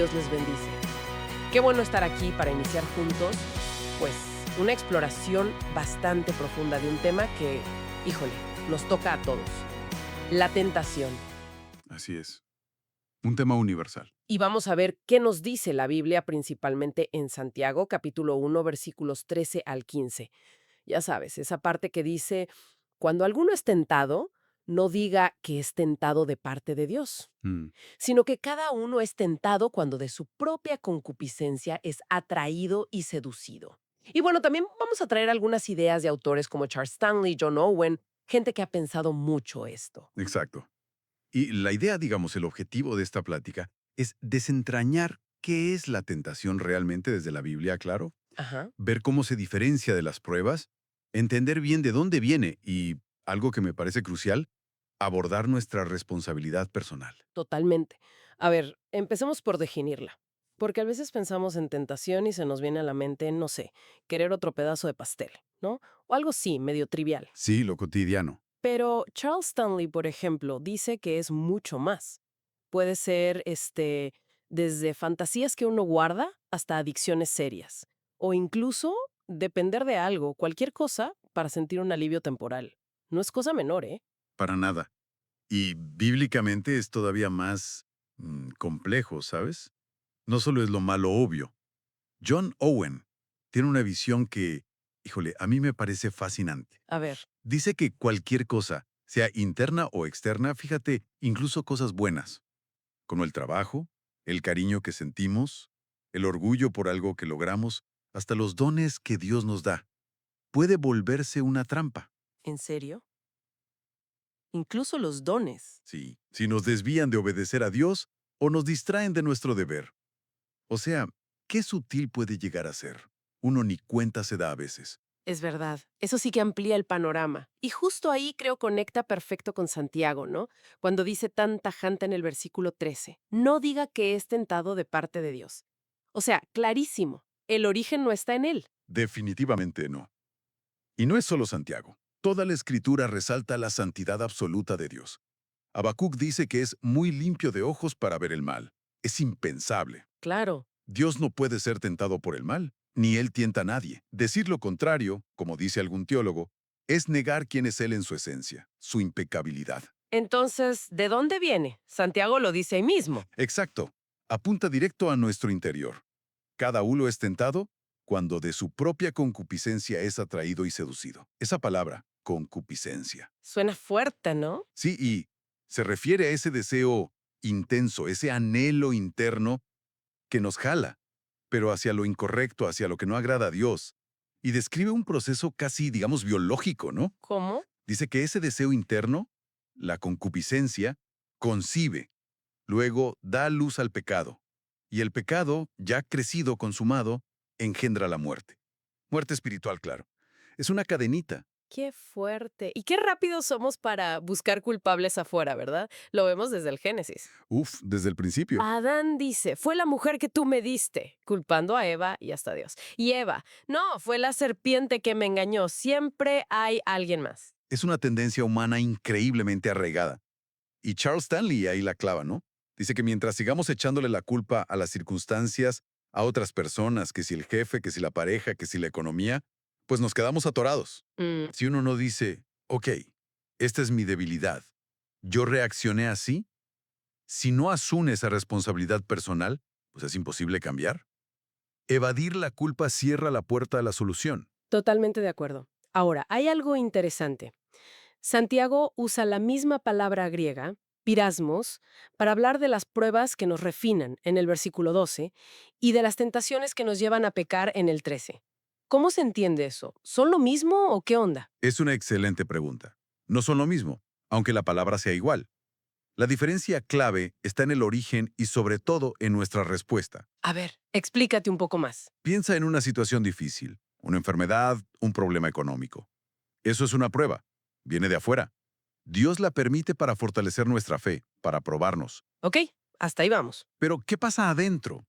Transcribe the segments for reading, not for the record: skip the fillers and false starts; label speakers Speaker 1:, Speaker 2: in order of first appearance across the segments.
Speaker 1: Dios les bendice. Qué bueno estar aquí para iniciar juntos, pues, una exploración bastante profunda de un tema que, híjole, nos toca a todos. La tentación.
Speaker 2: Así es. Un tema universal.
Speaker 1: Y vamos a ver qué nos dice la Biblia principalmente en Santiago, capítulo 1, versículos 13 al 15. Ya sabes, esa parte que dice, cuando alguno es tentado, no diga que es tentado de parte de Dios,
Speaker 2: Mm,
Speaker 1: sino que cada uno es tentado cuando de su propia concupiscencia es atraído y seducido. Y bueno, también vamos a traer algunas ideas de autores como Charles Stanley, John Owen, gente que ha pensado mucho esto.
Speaker 2: exacto. Y la idea, digamos, el objetivo de esta plática es desentrañar qué es la tentación realmente desde la Biblia, claro,
Speaker 1: Ajá.
Speaker 2: ver cómo se diferencia de las pruebas, entender bien de dónde viene y, algo que me parece crucial, abordar nuestra responsabilidad personal.
Speaker 1: Totalmente. A ver, empecemos por definirla. Porque a veces pensamos en tentación y se nos viene a la mente, no sé, querer otro pedazo de pastel, ¿no? O algo así, medio trivial.
Speaker 2: Sí, lo cotidiano.
Speaker 1: Pero Charles Stanley, por ejemplo, dice que es mucho más. Puede ser, desde fantasías que uno guarda hasta adicciones serias. O incluso depender de algo, cualquier cosa, para sentir un alivio temporal. No es cosa menor, ¿eh?
Speaker 2: Para nada. Y bíblicamente es todavía más complejo, ¿sabes? No solo es lo malo obvio. John Owen tiene una visión que, híjole, a mí me parece fascinante.
Speaker 1: A ver,
Speaker 2: Dice que cualquier cosa, sea interna o externa, fíjate, incluso cosas buenas, como el trabajo, el cariño que sentimos, el orgullo por algo que logramos, hasta los dones que Dios nos da, puede volverse una trampa.
Speaker 1: ¿en serio? Incluso los dones.
Speaker 2: Sí, si nos desvían de obedecer a Dios o nos distraen de nuestro deber. O sea, qué sutil puede llegar a ser. Uno ni cuenta se da a veces.
Speaker 1: Es verdad, eso sí que amplía el panorama. Y justo ahí creo conecta perfecto con Santiago, ¿no? Cuando dice tan tajante en el versículo 13, no diga que es tentado de parte de Dios. O sea, clarísimo, el origen no está en él.
Speaker 2: Definitivamente no. Y no es solo Santiago. Toda la Escritura resalta la santidad absoluta de Dios. Habacuc dice que es muy limpio de ojos para ver el mal. Es impensable.
Speaker 1: Claro,
Speaker 2: Dios no puede ser tentado por el mal, ni Él tienta a nadie. Decir lo contrario, como dice algún teólogo, es negar quién es Él en su esencia, su impecabilidad.
Speaker 1: entonces, ¿de dónde viene? Santiago lo dice ahí mismo.
Speaker 2: Exacto. Apunta directo a nuestro interior. Cada uno es tentado cuando de su propia concupiscencia es atraído y seducido. Esa palabra, concupiscencia.
Speaker 1: Suena fuerte, ¿no?
Speaker 2: Sí, y se refiere a ese deseo intenso, ese anhelo interno que nos jala, pero hacia lo incorrecto, hacia lo que no agrada a Dios. Y describe un proceso casi, digamos, biológico, ¿no?
Speaker 1: ¿Cómo?
Speaker 2: Dice que ese deseo interno, la concupiscencia, concibe, luego da luz al pecado. Y el pecado, ya crecido, consumado, engendra la muerte. Muerte espiritual, claro. Es una cadenita.
Speaker 1: Qué fuerte. Y qué rápidos somos para buscar culpables afuera, ¿verdad? Lo vemos desde el Génesis.
Speaker 2: Uf, desde el principio.
Speaker 1: Adán dice, fue la mujer que tú me diste, culpando a Eva y hasta a Dios. Y Eva, no, fue la serpiente que me engañó. Siempre hay alguien más.
Speaker 2: Es una tendencia humana increíblemente arraigada. Y Charles Stanley ahí la clava, ¿no? Dice que mientras sigamos echándole la culpa a las circunstancias, a otras personas, que si el jefe, que si la pareja, que si la economía, pues nos quedamos atorados.
Speaker 1: Mm,
Speaker 2: Si uno no dice, ok, esta es mi debilidad, yo reaccioné así, si no asume esa responsabilidad personal, pues es imposible cambiar. Evadir la culpa cierra la puerta a la solución.
Speaker 1: totalmente de acuerdo. Ahora, hay algo interesante. Santiago usa la misma palabra griega, pirasmos, para hablar de las pruebas que nos refinan en el versículo 12 y de las tentaciones que nos llevan a pecar en el 13. ¿Cómo se entiende eso? ¿Son lo mismo o qué onda?
Speaker 2: Es una excelente pregunta. No son lo mismo, aunque la palabra sea igual. La diferencia clave está en el origen y sobre todo en nuestra respuesta.
Speaker 1: A ver, explícate un poco más.
Speaker 2: Piensa en una situación difícil, una enfermedad, un problema económico. Eso es una prueba. Viene de afuera. Dios la permite para fortalecer nuestra fe, para probarnos.
Speaker 1: Ok, hasta ahí vamos.
Speaker 2: Pero, ¿qué pasa adentro?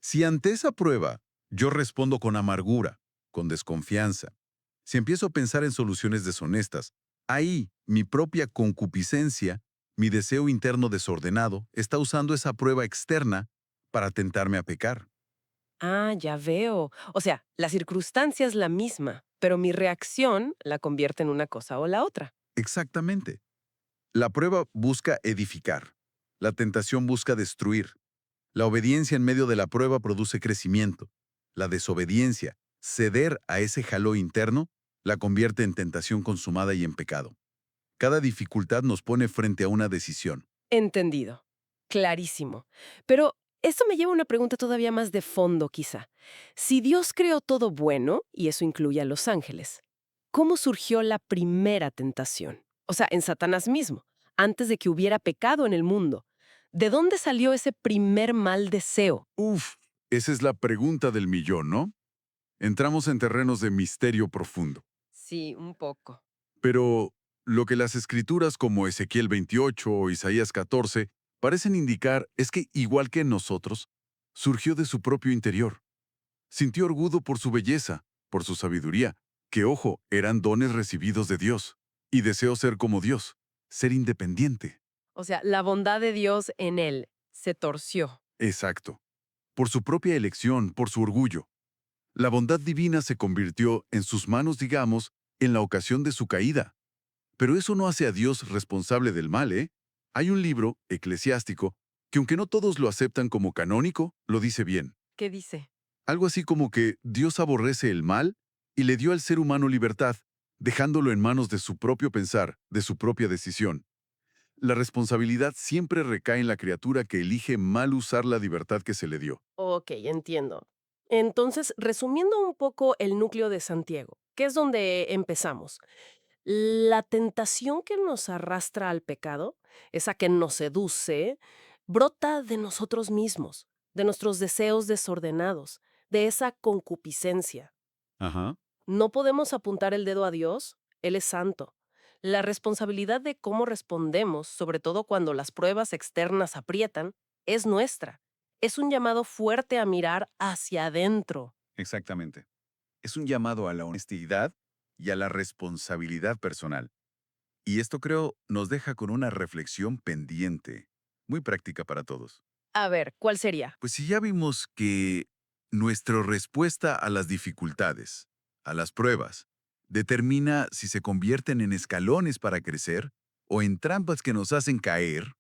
Speaker 2: Si ante esa prueba yo respondo con amargura, con desconfianza, si empiezo a pensar en soluciones deshonestas, ahí mi propia concupiscencia, mi deseo interno desordenado, está usando esa prueba externa para tentarme a pecar.
Speaker 1: Ah, ya veo. O sea, la circunstancia es la misma, pero mi reacción la convierte en una cosa o la otra.
Speaker 2: Exactamente. La prueba busca edificar. La tentación busca destruir. La obediencia en medio de la prueba produce crecimiento. La desobediencia, ceder a ese jalón interno, la convierte en tentación consumada y en pecado. Cada dificultad nos pone frente a una decisión.
Speaker 1: Entendido. Clarísimo. Pero esto me lleva a una pregunta todavía más de fondo, quizá. Si Dios creó todo bueno, y eso incluye a los ángeles, ¿cómo surgió la primera tentación? O sea, en Satanás mismo, antes de que hubiera pecado en el mundo. ¿De dónde salió ese primer mal deseo?
Speaker 2: Uf, esa es la pregunta del millón, ¿no? Entramos en terrenos de misterio profundo.
Speaker 1: Sí, un poco.
Speaker 2: Pero lo que las escrituras como Ezequiel 28 o Isaías 14 parecen indicar es que, igual que en nosotros, surgió de su propio interior. Sintió orgullo por su belleza, por su sabiduría, que, ojo, eran dones recibidos de Dios, y deseó ser como Dios, ser independiente.
Speaker 1: O sea, la bondad de Dios en él se torció.
Speaker 2: Exacto. Por su propia elección, por su orgullo. La bondad divina se convirtió en sus manos, digamos, en la ocasión de su caída. Pero eso no hace a Dios responsable del mal, ¿eh? Hay un libro, eclesiástico, que aunque no todos lo aceptan como canónico, lo dice bien.
Speaker 1: ¿Qué dice?
Speaker 2: Algo así como que Dios aborrece el mal y le dio al ser humano libertad, dejándolo en manos de su propio pensar, de su propia decisión. La responsabilidad siempre recae en la criatura que elige mal usar la libertad que se le dio.
Speaker 1: Ok, entiendo. Entonces, resumiendo un poco el núcleo de Santiago, que es donde empezamos, la tentación que nos arrastra al pecado, esa que nos seduce, brota de nosotros mismos, de nuestros deseos desordenados, de esa concupiscencia.
Speaker 2: Ajá.
Speaker 1: No podemos apuntar el dedo a Dios, Él es santo. La responsabilidad de cómo respondemos, sobre todo cuando las pruebas externas aprietan, es nuestra. Es un llamado fuerte a mirar hacia adentro.
Speaker 2: Exactamente. Es un llamado a la honestidad y a la responsabilidad personal. Y esto creo nos deja con una reflexión pendiente, muy práctica para todos.
Speaker 1: A ver, ¿cuál sería?
Speaker 2: Pues si ya vimos que nuestra respuesta a las dificultades, a las pruebas, determina si se convierten en escalones para crecer o en trampas que nos hacen caer,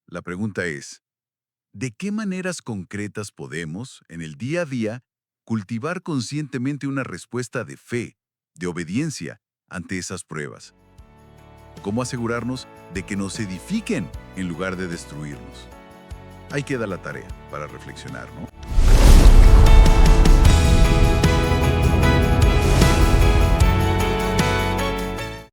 Speaker 2: la pregunta es, ¿de qué maneras concretas podemos, en el día a día, cultivar conscientemente una respuesta de fe, de obediencia ante esas pruebas? ¿Cómo asegurarnos de que nos edifiquen en lugar de destruirnos? Ahí queda la tarea para reflexionar, ¿no?